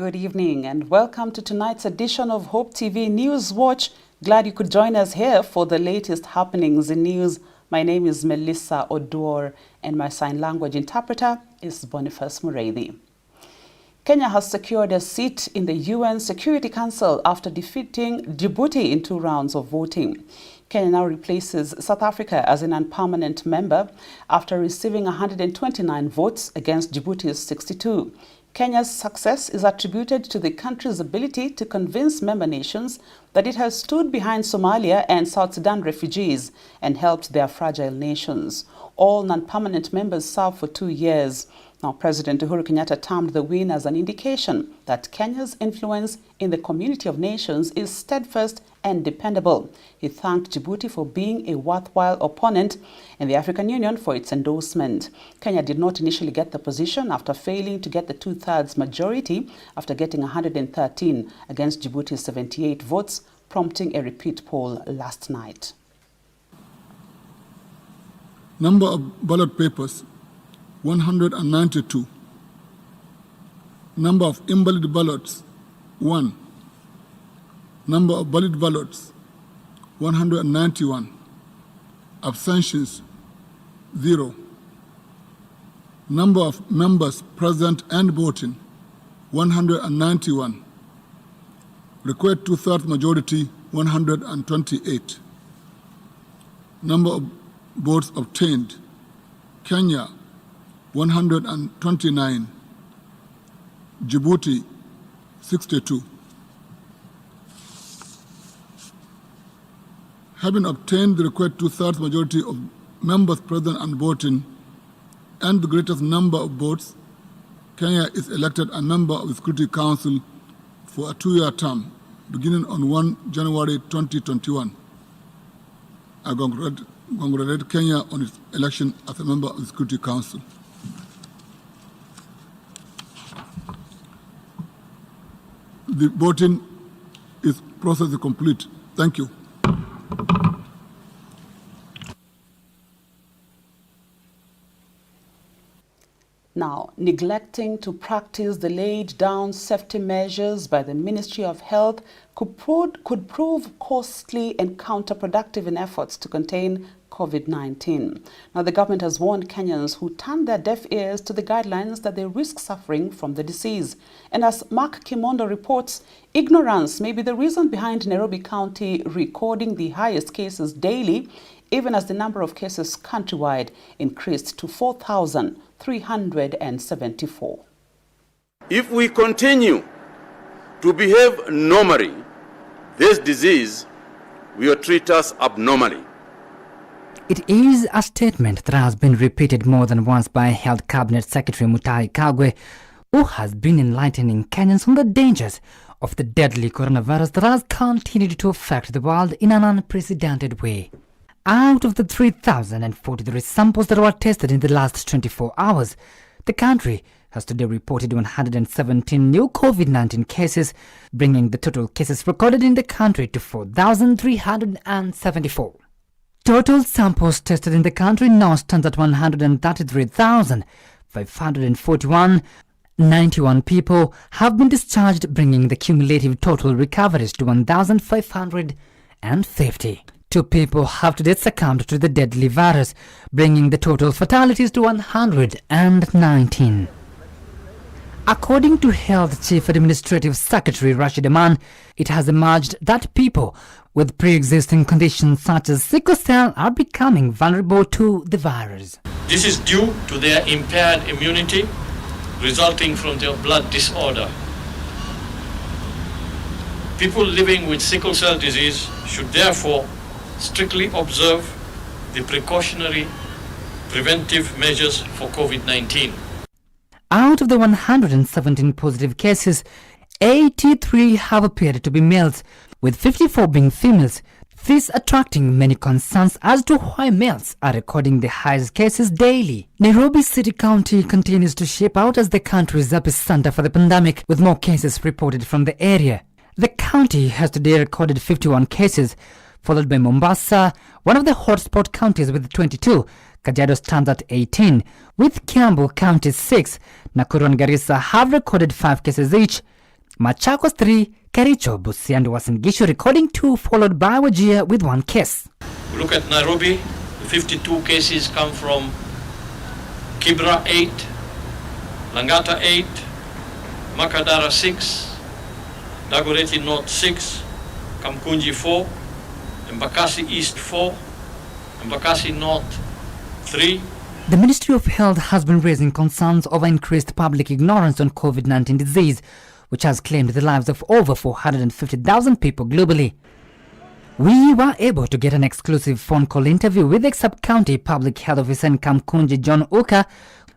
Good evening and welcome to tonight's edition of Hope TV News Watch. Glad you could join us here for the latest happenings in news. My name is Melissa Oduor and my sign language interpreter is Boniface Mureithi. Kenya has secured a seat in the UN Security Council after defeating Djibouti in 2 rounds of voting. Kenya now replaces South Africa as a non-permanent member after receiving 129 votes against Djibouti's 62. Kenya's success is attributed to the country's ability to convince member nations that it has stood behind Somalia and South Sudan refugees and helped their fragile nations. All non-permanent members serve for 2 years. Now, President Uhuru Kenyatta termed the win as an indication that Kenya's influence in the community of nations is steadfast and dependable. He thanked Djibouti for being a worthwhile opponent and the African Union for its endorsement. Kenya did not initially get the position after failing to get the 2/3 majority after getting 113 against Djibouti's 78 votes, prompting a repeat poll last night. Number of ballot papers, 192. Number of invalid ballots, 1. Number of valid ballots, 191. Abstentions, 0. Number of members present and voting, 191. Required 2/3 majority, 128. Number of votes obtained, Kenya, 129. Djibouti, 62. Having obtained the required 2/3 majority of members present and voting and the greatest number of votes, Kenya is elected a member of the Security Council for a 2-year term beginning on 1 January 2021. I congratulate Kenya on its election as a member of the Security Council. The voting process is complete. Thank you. Now, neglecting to practice the laid-down safety measures by the Ministry of Health could prove costly and counterproductive in efforts to contain COVID-19. Now, the government has warned Kenyans who turn their deaf ears to the guidelines that they risk suffering from the disease. And as Mark Kimondo reports, ignorance may be the reason behind Nairobi County recording the highest cases daily, even as the number of cases countrywide increased to 4,374. If we continue to behave normally, this disease will treat us abnormally. It is a statement that has been repeated more than once by Health Cabinet Secretary Mutahi Kagwe, who has been enlightening Kenyans on the dangers of the deadly coronavirus that has continued to affect the world in an unprecedented way. Out of the 3,043 samples that were tested in the last 24 hours, the country has today reported 117 new COVID-19 cases, bringing the total cases recorded in the country to 4,374. Total samples tested in the country now stands at 133,541. 91 people have been discharged, bringing the cumulative total recoveries to 1,550. 2 people have to date succumbed to the deadly virus, bringing the total fatalities to 119. According to Health Chief Administrative Secretary Rashid Aman, it has emerged that people with pre-existing conditions such as sickle cell are becoming vulnerable to the virus. This is due to their impaired immunity resulting from their blood disorder. People living with sickle cell disease should therefore strictly observe the precautionary preventive measures for COVID-19. Out of the 117 positive cases, 83 have appeared to be males, with 54 being females. This attracting many concerns as to why males are recording the highest cases daily. Nairobi City County continues to shape out as the country's epicenter for the pandemic, with more cases reported from the area. The county has today recorded 51 cases, followed by Mombasa, one of the hotspot counties with 22. Kajiado stands at 18, with Kiambu County 6. Nakuru and Garissa have recorded 5 cases each. Machakos 3, Kericho, Busia and Uasin Gishu recording 2, followed by Wajir with 1 case. We look at Nairobi, the 52 cases come from Kibra 8, Langata 8, Makadara 6, Dagoretti North 6, Kamkunji 4, Embakasi East 4, Embakasi North 3. The Ministry of Health has been raising concerns over increased public ignorance on COVID-19 disease, which has claimed the lives of over 450,000 people globally. We were able to get an exclusive phone call interview with the Sub-County Public Health Officer in Kamkunji, John Uka,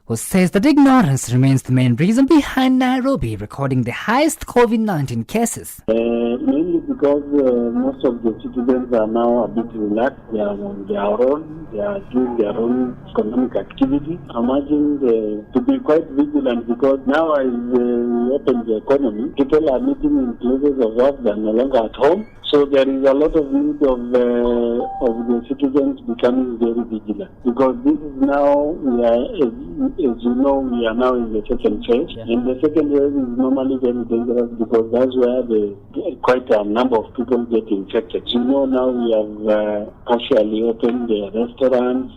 who says that ignorance remains the main reason behind Nairobi recording the highest COVID-19 cases. Mainly because most of the citizens are now a bit relaxed. They are on their own. They are doing their own economic activity. I'm urging to be quite vigilant because now as we open the economy, people are meeting in places of work. They are no longer at home. So there is a lot of need of the citizens becoming very vigilant because this is now, as you know, we are now in the second phase. Yeah. And the second phase is normally very dangerous because that's where quite a number of people get infected. You know, now we have partially opened the restaurants.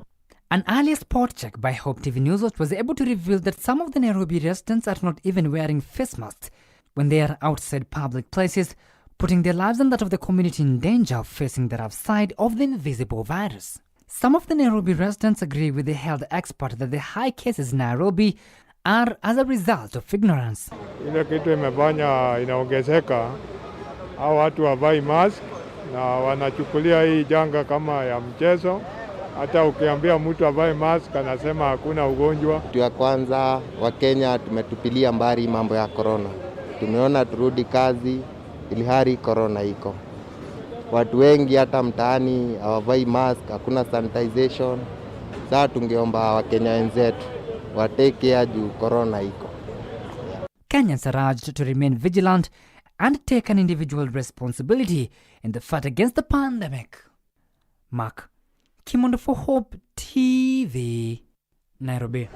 An earlier spot check by Hope TV News was able to reveal that some of the Nairobi residents are not even wearing face masks when they are outside public places, putting their lives and that of the community in danger of facing the rough side of the invisible virus. Some of the Nairobi residents agree with the health expert that the high cases in Nairobi are as a result of ignorance. Ile kitu imefanya inaongezeka, hao watu havai mask na wanachukulia hii janga kama ya mchezo. Hata ukiambia mtu avae mask anasema hakuna ugonjwa. Kitu ya kwanza, Wakenya tumetupilia mbali mambo ya corona. Tumeona turudi kazi ilihari corona iko. Watu wengi hata mtaani hawavai mask, hakuna sanitization. Sasa tungeomba Wakenya wenzetu wa take care juu corona iko. Kenyans are urged to remain vigilant and take an individual responsibility in the fight against the pandemic. Mark Kimondo for Hope TV, Nairobi.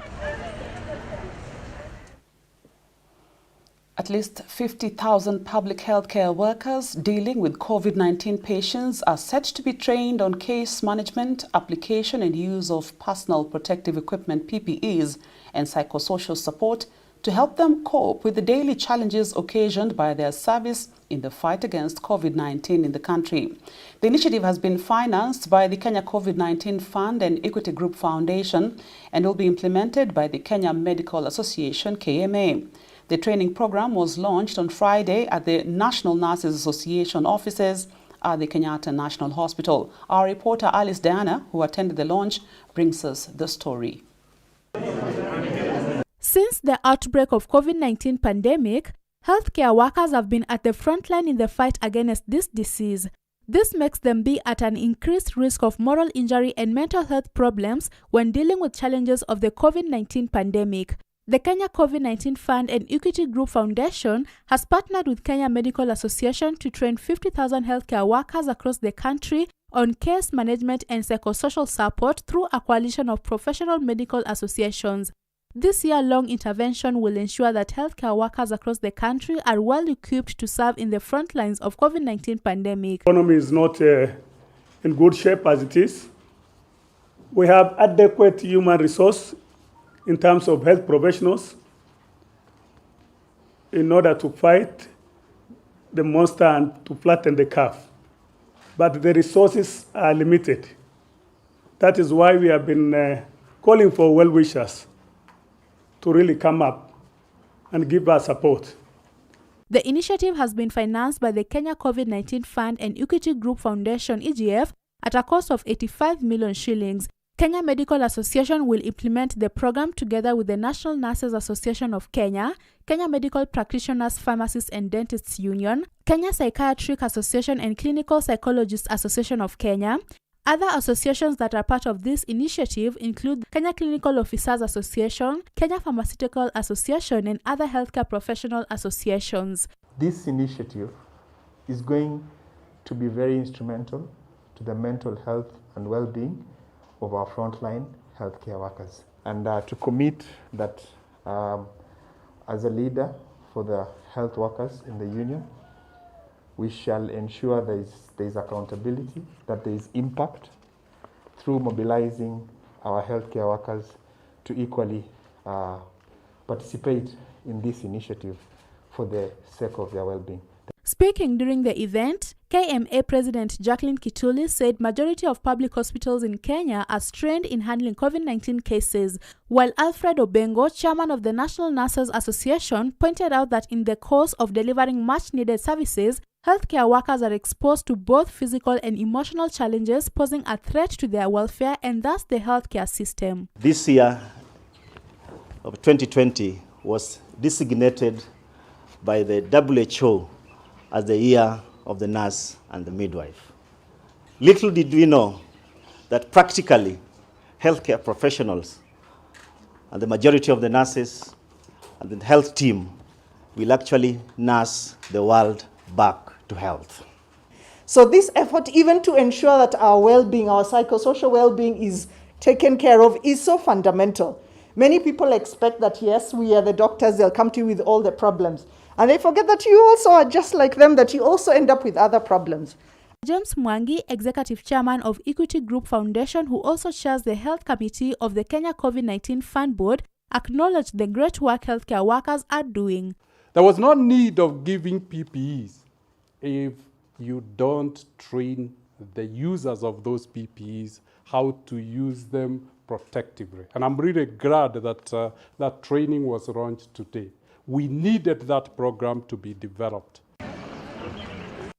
At least 50,000 public healthcare workers dealing with COVID-19 patients are set to be trained on case management, application and use of personal protective equipment (PPEs) and psychosocial support to help them cope with the daily challenges occasioned by their service in the fight against COVID-19 in the country. The initiative has been financed by the Kenya COVID-19 Fund and Equity Group Foundation and will be implemented by the Kenya Medical Association (KMA). The training program was launched on Friday at the National Nurses Association offices at the Kenyatta National Hospital. Our reporter Alice Diana, who attended the launch, brings us the story. Since the outbreak of COVID-19 pandemic, healthcare workers have been at the front line in the fight against this disease. This makes them be at an increased risk of moral injury and mental health problems when dealing with challenges of the COVID-19 pandemic. The Kenya COVID-19 Fund and Equity Group Foundation has partnered with Kenya Medical Association to train 50,000 healthcare workers across the country on case management and psychosocial support through a coalition of professional medical associations. This year-long intervention will ensure that healthcare workers across the country are well equipped to serve in the front lines of COVID-19 pandemic. The economy is not in good shape as it is. We have adequate human resource in terms of health professionals in order to fight the monster and to flatten the curve. But the resources are limited. That is why we have been calling for well-wishers to really come up and give us support. The initiative has been financed by the Kenya COVID-19 Fund and Equity Group Foundation (EGF) at a cost of 85 million shillings. Kenya Medical Association will implement the program together with the National Nurses Association of Kenya, Kenya Medical Practitioners, Pharmacists and Dentists Union, Kenya Psychiatric Association and Clinical Psychologists Association of Kenya. Other associations that are part of this initiative include Kenya Clinical Officers Association, Kenya Pharmaceutical Association, and other healthcare professional associations. This initiative is going to be very instrumental to the mental health and well-being of our frontline healthcare workers. And to commit that as a leader for the health workers in the union. We shall ensure there is accountability, that there is impact through mobilizing our healthcare workers to equally participate in this initiative for the sake of their well-being. Speaking during the event, KMA President Jacqueline Kituli said majority of public hospitals in Kenya are trained in handling COVID-19 cases, while Alfred Obengo, chairman of the National Nurses Association, pointed out that in the course of delivering much-needed services, healthcare workers are exposed to both physical and emotional challenges, posing a threat to their welfare and thus the healthcare system. This year of 2020 was designated by the WHO as the year of the nurse and the midwife. Little did we know that practically healthcare professionals and the majority of the nurses and the health team will actually nurse the world back to health. So this effort, even to ensure that our well-being, our psychosocial well-being is taken care of, is so fundamental. Many people expect that, yes, we are the doctors, they'll come to you with all the problems. And they forget that you also are just like them, that you also end up with other problems. James Mwangi, Executive Chairman of Equity Group Foundation, who also chairs the Health Committee of the Kenya COVID-19 Fund Board, acknowledged the great work healthcare workers are doing. There was no need of giving PPEs if you don't train the users of those PPEs how to use them protectively. And I'm really glad that that training was launched today. We needed that program to be developed.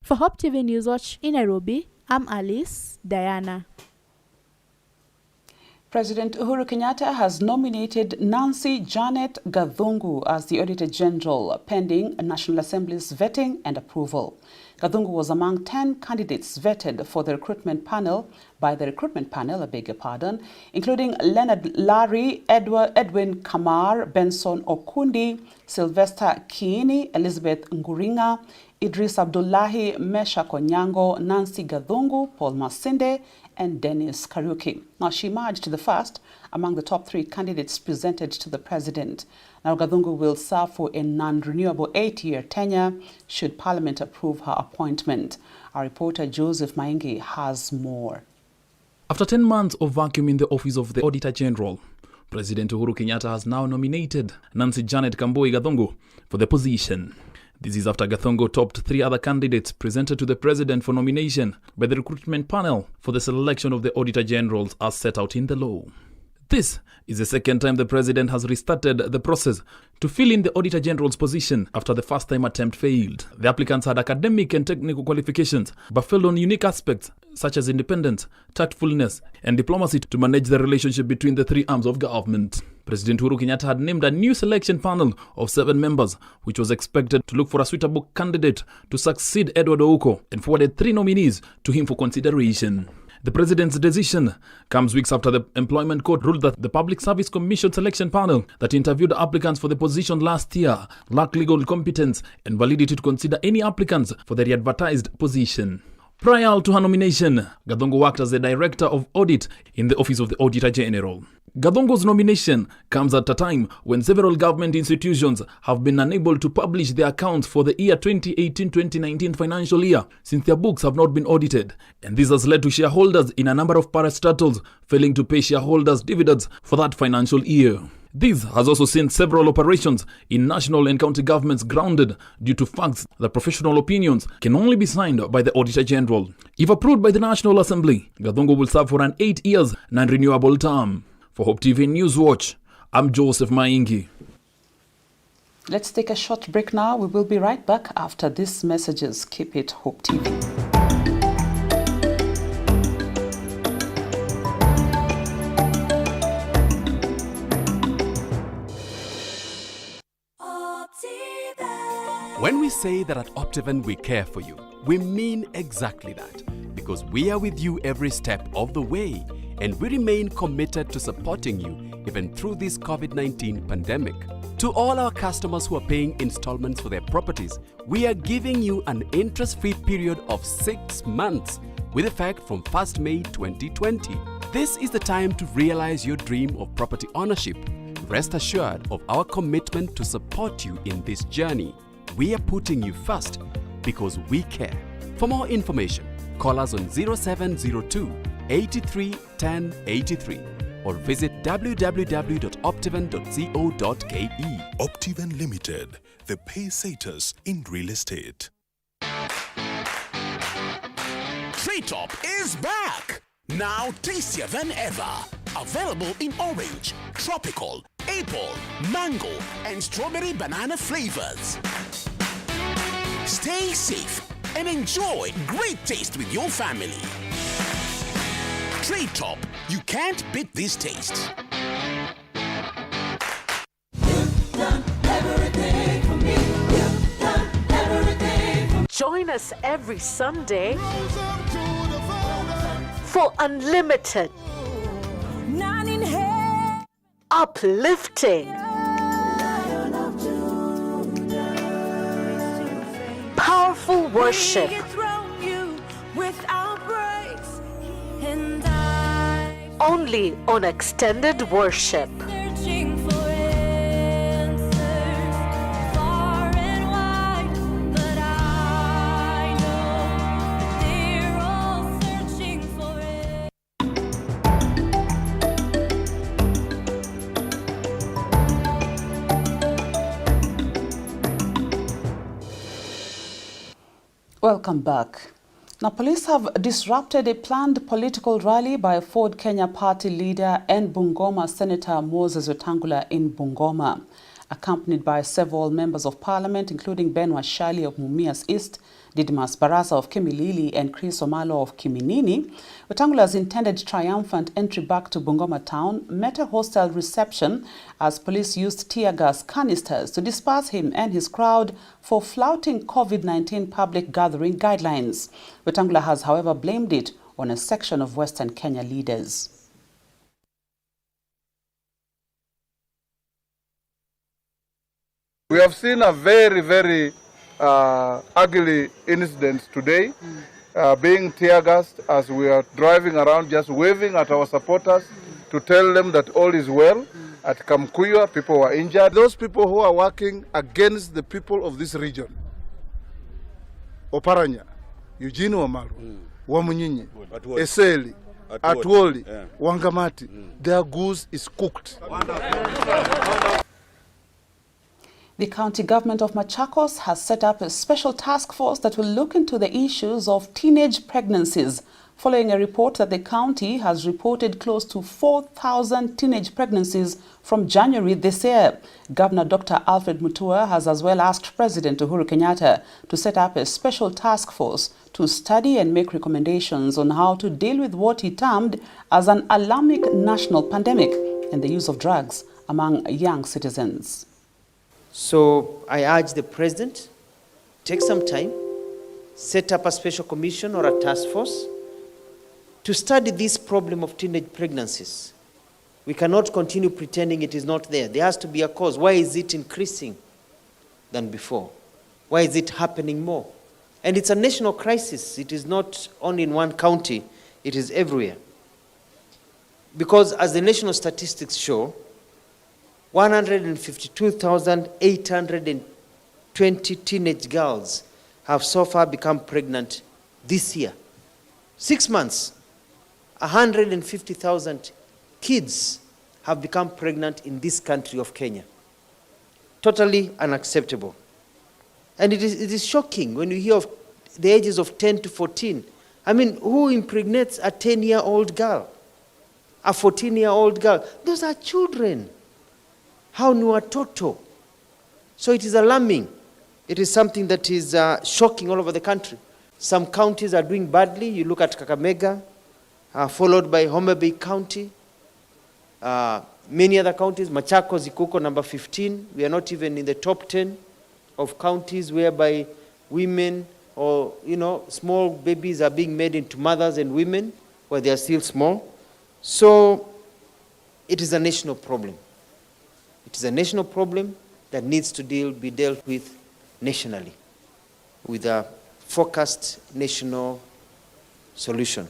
For Hope TV News Watch in Nairobi, I'm Alice Diana. President Uhuru Kenyatta has nominated Nancy Janet Gathungu as the Auditor General, pending National Assembly's vetting and approval. Gathungu was among 10 candidates vetted for the recruitment panel, including Leonard Larry, Edwin Kamar, Benson Okundi, Sylvester Kiini, Elizabeth Nguringa, Idris Abdullahi, Mesha Konyango, Nancy Gathungu, Paul Masinde, and Dennis Kariuki. Now, she emerged to the first among the top 3 candidates presented to the president. Now, Gathungu will serve for a non-renewable 8-year tenure should Parliament approve her appointment. Our reporter Joseph Maingi has more. After 10 months of vacuum in the office of the Auditor General, President Uhuru Kenyatta has now nominated Nancy Janet Kamboi Gathungu for the position. This is after Gathungu topped 3 other candidates presented to the President for nomination by the recruitment panel for the selection of the Auditor Generals as set out in the law. This is the second time the President has restarted the process to fill in the Auditor General's position after the first-time attempt failed. The applicants had academic and technical qualifications but failed on unique aspects such as independence, tactfulness, and diplomacy to manage the relationship between the 3 arms of government. President Uhuru Kenyatta had named a new selection panel of 7 members, which was expected to look for a suitable candidate to succeed Edward Ouko, and forwarded 3 nominees to him for consideration. The President's decision comes weeks after the Employment Court ruled that the Public Service Commission selection panel that interviewed applicants for the position last year lacked legal competence and validity to consider any applicants for the re-advertised position. Prior to her nomination, Gathungu worked as the Director of Audit in the Office of the Auditor General. Gathungu's nomination comes at a time when several government institutions have been unable to publish their accounts for the year 2018-2019 financial year since their books have not been audited, and this has led to shareholders in a number of parastatals failing to pay shareholders dividends for that financial year. This has also seen several operations in national and county governments grounded due to facts that professional opinions can only be signed by the Auditor General. If approved by the National Assembly, Gathungu will serve for an 8 years non-renewable term. For Hope TV News Watch, I'm Joseph Maingi. Let's take a short break now. We will be right back after these messages. Keep it Hope TV. When we say that at Optiven we care for you, we mean exactly that, because we are with you every step of the way, and we remain committed to supporting you even through this COVID-19 pandemic. To all our customers who are paying installments for their properties, we are giving you an interest-free period of 6 months with effect from 1st May 2020. This is the time to realize your dream of property ownership. Rest assured of our commitment to support you in this journey. We are putting you first because we care. For more information, call us on 0702 83 10 83 or visit www.optiven.co.ke. Optiven Limited, the pacesetters in real estate. Treetop is back! Now tastier than ever. Available in orange, tropical, apple, mango, and strawberry banana flavors. Stay safe and enjoy great taste with your family. Treetop, you can't beat this taste. Join us every Sunday for unlimited, uplifting, powerful worship, only on Extended Worship. Welcome back. Now, police have disrupted a planned political rally by Ford Kenya party leader and Bungoma Senator Moses Wetangula in Bungoma. Accompanied by several members of parliament, including Ben Washali of Mumias East, Didmas Barasa of Kimilili and Chris Omalo of Kiminini, Wetangula's intended triumphant entry back to Bungoma town met a hostile reception as police used tear gas canisters to disperse him and his crowd for flouting COVID-19 public gathering guidelines. Wetangula has, however, blamed it on a section of Western Kenya leaders. We have seen a very ugly incident today, being tear gassed as we are driving around just waving at our supporters to tell them that all is well. At Kamkuya, people were injured. Those people who are working against the people of this region, Oparanya, Eugene Wamaru, Wamunyinyi, Eseli, Atwoli, Wangamati, their goose is cooked. The county government of Machakos has set up a special task force that will look into the issues of teenage pregnancies, following a report that the county has reported close to 4,000 teenage pregnancies from January this year. Governor Dr. Alfred Mutua has as well asked President Uhuru Kenyatta to set up a special task force to study and make recommendations on how to deal with what he termed as an alarming national pandemic and the use of drugs among young citizens. So I urge the President, take some time, set up a special commission or a task force to study this problem of teenage pregnancies. We cannot continue pretending it is not there. There has to be a cause. Why is it increasing than before? Why is it happening more? And it's a national crisis. It is not only in one county, it is everywhere. Because as the national statistics show, 152,820 teenage girls have so far become pregnant this year. 6 months, 150,000 kids have become pregnant in this country of Kenya. Totally unacceptable. And it is shocking when you hear of the ages of 10 to 14. I mean, who impregnates a 10-year-old girl? A 14-year-old girl? Those are children. How new a total. So it is alarming. It is something that is shocking all over the country. Some counties are doing badly. You look at Kakamega, followed by Homa Bay County. Many other counties, Machakos, Ikuko, number 15. We are not even in the top 10 of counties whereby women or, small babies are being made into mothers and women where they are still small. So it is a national problem. It is a national problem that needs to be dealt with nationally, with a focused national solution.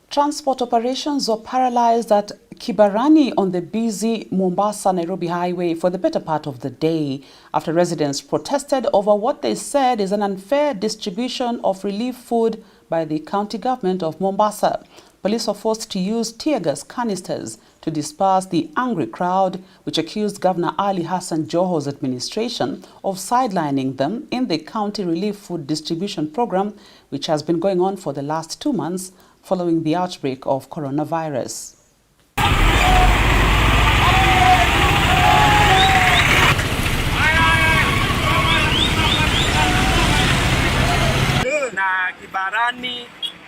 Transport operations were paralyzed at Kibarani on the busy Mombasa-Nairobi highway for the better part of the day after residents protested over what they said is an unfair distribution of relief food by the county government of Mombasa. Police were forced to use tear gas canisters to disperse the angry crowd, which accused Governor Ali Hassan Joho's administration of sidelining them in the county relief food distribution program, which has been going on for the last 2 months following the outbreak of coronavirus. Na Kibarani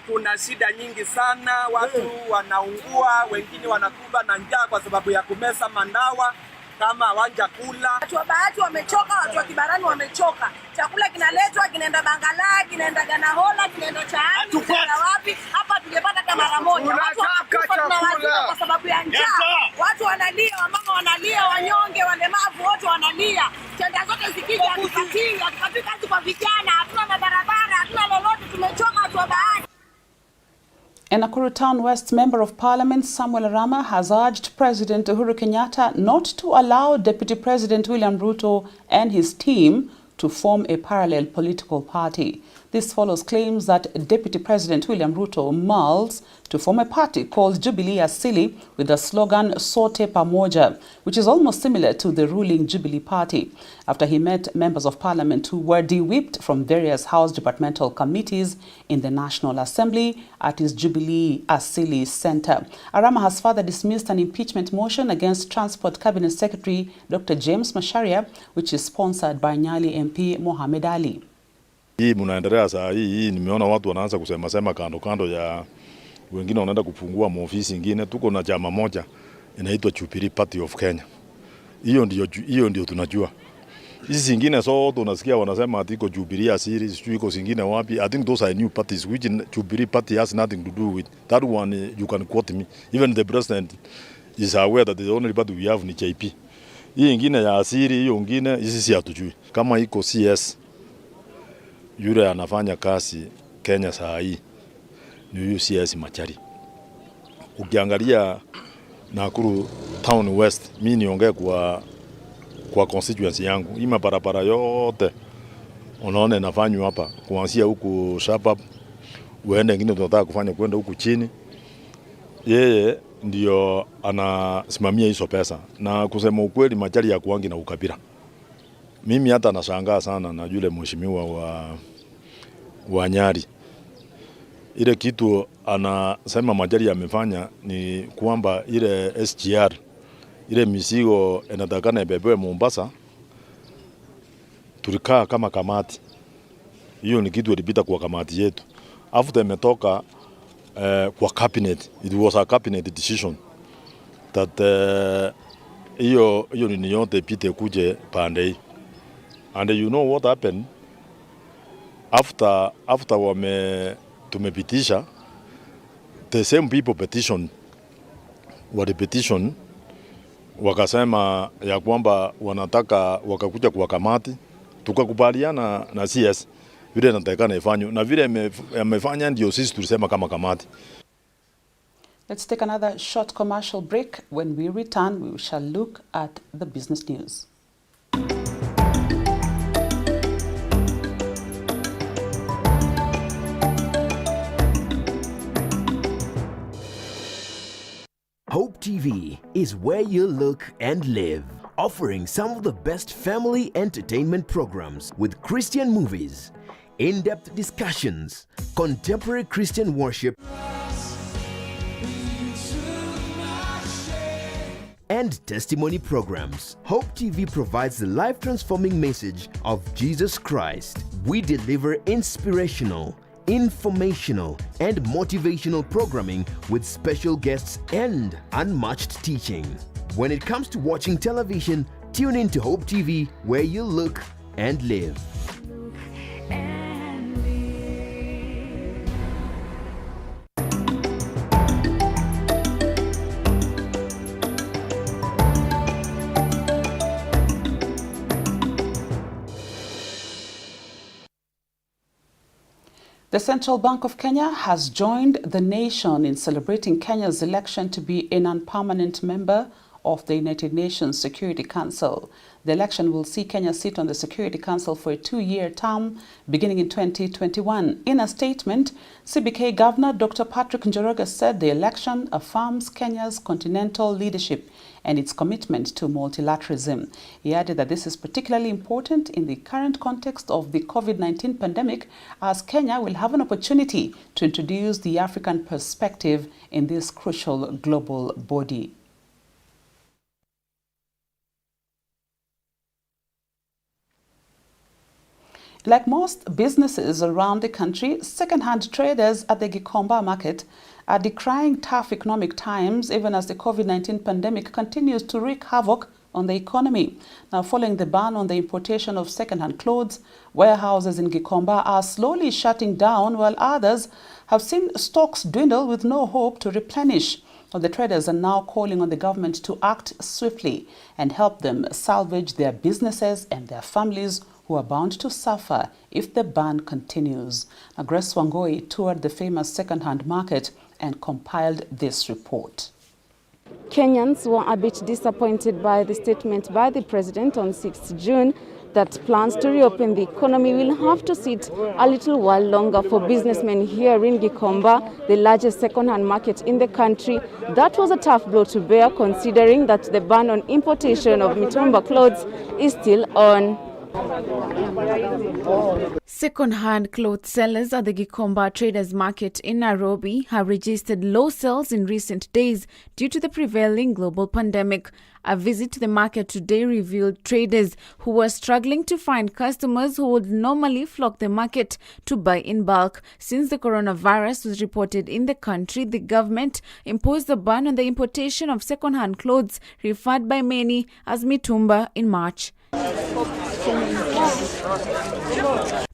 kuna shida nyingi sana, watu wanaungua, wengine wanakuba na njaa kwa sababu ya kumeza mandawa kama hawanja kula. Watu wa Bahati wamechoka, watu wa Kibarani wamechoka. Chakula kinaletwa, kinaenda Bangala, kinaenda Ganahola, kinaenda Chaani, kinaenda wapi? Hapa tungepata kama mara moja. Watu wanakufa tunawazika kwa sababu ya njaa. Watu wanalia, wamama wanalia, wanyonge, walemavu wote wanalia. Tenda zote zikija hatupatii kazi kwa vijana, hatuna mabarabara, hatuna lolote, tumechoka watu wa Bahati. A Nakuru Town West Member of Parliament Samuel Arama has urged President Uhuru Kenyatta not to allow Deputy President William Ruto and his team to form a parallel political party. This follows claims that Deputy President William Ruto mulls to form a party called Jubilee Asili with the slogan Sote Pamoja, which is almost similar to the ruling Jubilee Party, after he met members of parliament who were de-whipped from various House departmental committees in the National Assembly at his Jubilee Asili Center. Arama has further dismissed an impeachment motion against Transport Cabinet Secretary Dr. James Macharia, which is sponsored by Nyali MP Mohamed Ali. Hii mnaendelea saa hii nimeona watu wanaanza kusema kando kando ya wengine wanaenda kufungua maofisi ingine. Tuko na chama moja inaitwa Jubilee Party of Kenya. Hiyo ndio tunajua. Hizi zingine zote unasikia wanasema ati iko Jubilee Asili, sijui iko zingine wapi. I think those are new parties which Jubilee Party has nothing to do with. That one you can quote me. Even the president is aware that the only party we have ni JP. Hii ingine ya Asili, hiyo ingine hizi si hatujui. Kama iko CS yule anafanya kazi Kenya saa hii ni huyu CS Machari. Ukiangalia Nakuru Town West, mimi niongea kwa constituency yangu. Hii barabara yote unaona inafanywa hapa kuanzia huku Shabab uende ngine tunataka kufanya kwenda huku chini. Yeye ndio anasimamia hizo pesa. Na kusema ukweli Machari ya kuangi na ukabila. Mimi hata nashangaa sana na yule mheshimiwa wa Nyari. Ile kitu anasema Machari amefanya ni kwamba ile SGR ile mizigo inatakana ibebewe Mombasa. Tulikaa kama kamati. Hiyo ni kitu ilipita kwa kamati yetu. After imetoka kwa cabinet, it was a cabinet decision that hiyo ni yote ipite kuje pande hii. And you know what happened? After tumepitisha, the same people petition wakasema ya kwamba wanataka wakakuja kwa kamati, tukakubaliana na CS vile natakana ifanywe na vile amefanya ndio sisi tulisema kama kamati. Let's take another short commercial break. When we return, we shall look at the business news. Hope TV is where you look and live, offering some of the best family entertainment programs with Christian movies, in-depth discussions, contemporary Christian worship, and testimony programs. Hope TV provides the life-transforming message of Jesus Christ. We deliver inspirational, informational, and motivational programming with special guests and unmatched teaching. When it comes to watching television, tune in to Hope TV, where you look and live. The Central Bank of Kenya has joined the nation in celebrating Kenya's election to be a non-permanent member of the United Nations Security Council. The election will see Kenya sit on the Security Council for a 2-year term beginning in 2021. In a statement, CBK Governor Dr. Patrick Njoroge said the election affirms Kenya's continental leadership and its commitment to multilateralism. He added that this is particularly important in the current context of the COVID-19 pandemic, as Kenya will have an opportunity to introduce the African perspective in this crucial global body. Like most businesses around the country, second-hand traders at the Gikomba market are decrying tough economic times even as the COVID-19 pandemic continues to wreak havoc on the economy. Now, following the ban on the importation of second-hand clothes, warehouses in Gikomba are slowly shutting down, while others have seen stocks dwindle with no hope to replenish. The traders are now calling on the government to act swiftly and help them salvage their businesses and their families who are bound to suffer if the ban continues. Now, Grace Wangoi toured the famous second-hand market and compiled this report. Kenyans were a bit disappointed by the statement by the president on 6th June that plans to reopen the economy will have to sit a little while longer for businessmen here in Gikomba, the largest second-hand market in the country. That was a tough blow to bear, considering that the ban on importation of mitumba clothes is still on. Second-hand clothes sellers at the Gikomba Traders Market in Nairobi have registered low sales in recent days due to the prevailing global pandemic. A visit to the market today revealed traders who were struggling to find customers who would normally flock the market to buy in bulk. Since the coronavirus was reported in the country, the government imposed a ban on the importation of second-hand clothes, referred by many as mitumba, in March.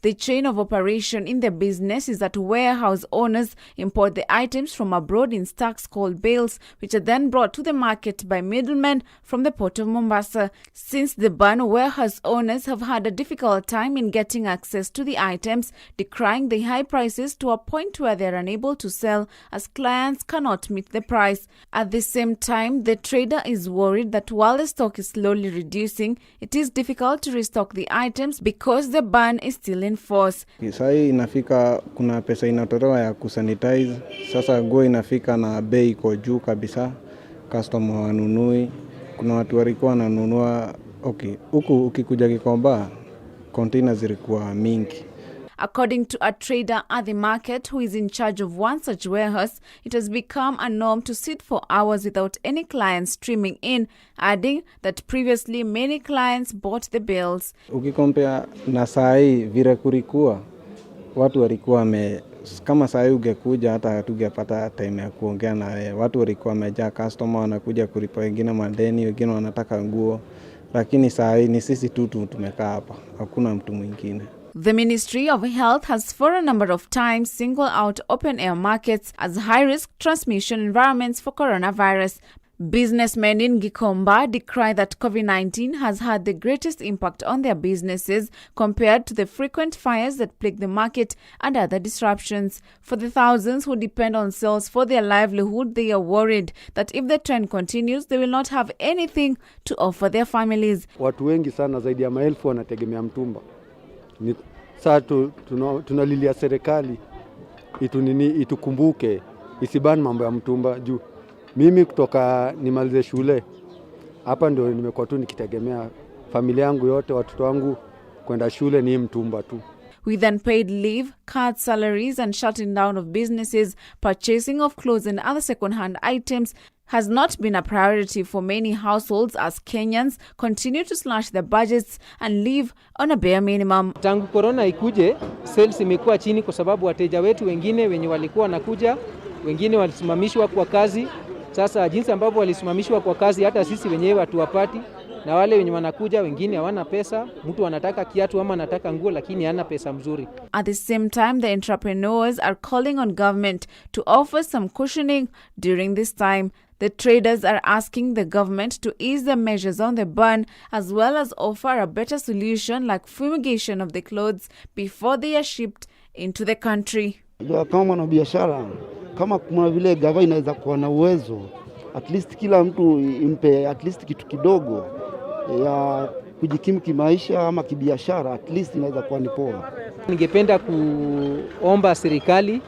The chain of operation in the business is that warehouse owners import the items from abroad in stacks called bales, which are then brought to the market by middlemen from the port of Mombasa. Since the ban, warehouse owners have had a difficult time in getting access to the items, decrying the high prices to a point where they are unable to sell as clients cannot meet the price. At the same time, the trader is worried that while the stock is slowly reducing, it is difficult to restock the items because the ban is still in force. Sai inafika kuna pesa inatolewa ya kusanitize. Sasa nguo inafika na bei iko juu kabisa. Customer wanunui. Kuna watu walikuwa wananunua. Okay, huku ukikuja Gikomba, containers zilikuwa mingi. According to a trader at the market who is in charge of one such warehouse, it has become a norm to sit for hours without any clients streaming in, adding that previously many clients bought the bills. Ukikompea na saa hii vile kulikuwa, watu walikuwa kama saa hii ungekuja hata hatungepata time ya kuongea na wewe. Watu walikuwa wamejaa, customer wanakuja kulipa, wengine madeni, wengine wanataka nguo, lakini saa hii ni sisi tu tumekaa hapa, hakuna mtu mwingine. The Ministry of Health has for a number of times singled out open-air markets as high-risk transmission environments for coronavirus. Businessmen in Gikomba decry that COVID-19 has had the greatest impact on their businesses compared to the frequent fires that plague the market and other disruptions. For the thousands who depend on sales for their livelihood, they are worried that if the trend continues, they will not have anything to offer their families. Watu wengi sana zaidi ya maelfu wanategemea mtumba. Sasa tunalilia serikali itukumbuke, isibani mambo ya mtumba juu. Mimi kutoka nimalize shule hapa ndio nimekuwa tu nikitegemea familia yangu yote, watoto wangu kwenda shule ni mtumba tu. With unpaid leave, cut salaries and shutting down of businesses, purchasing of clothes and other second-hand items has not been a priority for many households as Kenyans continue to slash their budgets and live on a bare minimum. Tangu corona ikuje, sales imekuwa chini kwa sababu wateja wetu wengine wenye walikuwa wanakuja, wengine walisimamishwa kwa kazi. Sasa jinsi ambavyo walisimamishwa kwa kazi, hata sisi wenyewe hatuwapati, na wale wenye wanakuja wengine hawana pesa. Mtu anataka kiatu ama anataka nguo lakini hana pesa mzuri. At the same time, the entrepreneurs are calling on government to offer some cushioning during this time. The traders are asking the government to ease the measures on the ban as well as offer a better solution like fumigation of the clothes before they are shipped into the country. Kama mwanabiashara, kama kuna vile gava inaweza kuwa na uwezo, at least kila mtu impe at least kitu kidogo ya kujikimu kimaisha ama kibiashara, at least inaweza kuwa ni poa. Ningependa kuomba serikali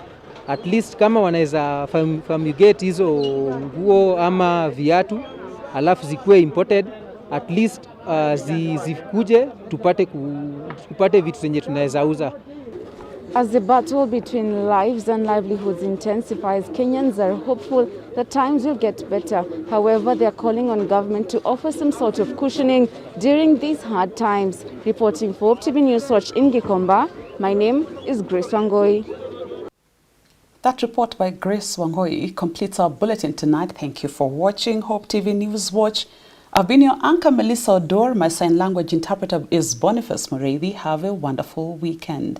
at least kama wanaweza fumigate hizo nguo ama viatu alafu zikuwe imported, at least zikuje tupate vitu zenye tunaweza uza. As the battle between lives and livelihoods intensifies, Kenyans are hopeful that times will get better. However, they are calling on government to offer some sort of cushioning during these hard times. Reporting for Hope TV News Watch in Gikomba, my name is Grace Wangoi. That report by Grace Wangoi completes our bulletin tonight. Thank you for watching Hope TV News Watch. I've been your anchor, Melissa Odor. My sign language interpreter is Boniface Morevi. Have a wonderful weekend.